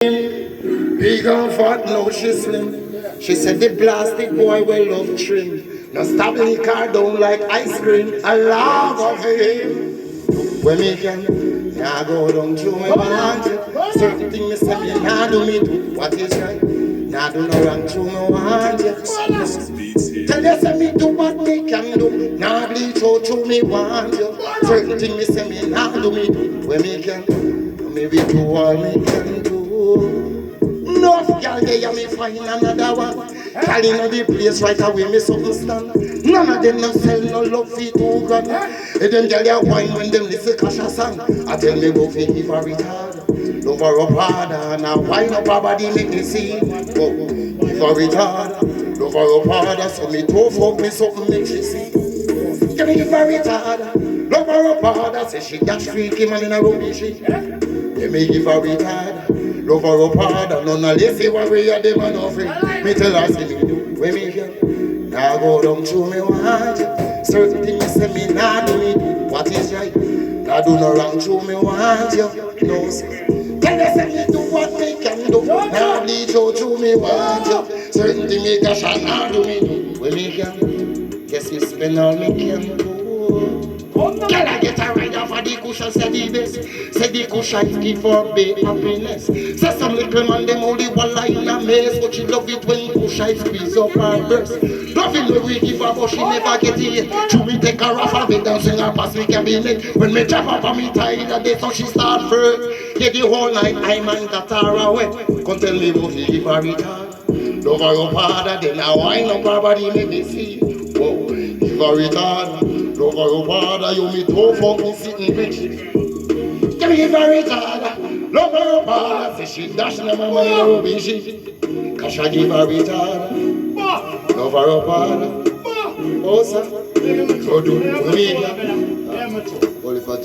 Big and fat, now she slim. She said the plastic boy will love trim. Now stop the car down like ice cream. I love of him. When me can, now go down to me want you. Certain things me say me nah do me do what is right. Now do no wrong to me want you. Tell you say me do what me can do. Now bleach out to me want you. Certain things me say me nah do me do. When me can, maybe do all me can do. Enough girl they me find another one. Calling on the place right away me something stand. None of them no sell no love for 2 grand. And them girl they whine when them listen Kasha song. I tell me go fi give her retard. Love her up harder. Now whine up her body make me see. Go give her retard. Love her up harder. So me toe fuck me something make she see. Give me give her retard. Love her up harder. Say she dash freaky man in a rubbish. Let me give her retard. Love her up harder, none of lazy warrior, them are no free. Me tell her, see me do, when me can. Now go down to me want you. Certain things me say me nah do me do what is right. Now do no wrong to me want you. No sir. Tell her say me do what me can do. Now bleach out to me want you. Certain things me cash and now do me do when me can. Guess me spend all me can do. Girl, I get a ride off of the cushion, say the best. Say the cushion give her big happiness. Say some little man, them only one line in a maze. But she love it when cushion squeeze up her breast. Loving the way we give her, but she never get it. Should we take her off her bed and sing her past me cabinet? When me drop up on me tired of day, so she start first. Yeah, the whole night, I man got her away. Come tell me what you give her retard. Love her up harder, then I wind up her body, make me see. Whoa, give her retard. Love her up harder, you me toe fuck me sitting bitch. Give me her retard. Love her up harder, say she dash them my money in a rubbish. Cause I give her retard. Love her up harder. Oh sir, so do me. Only for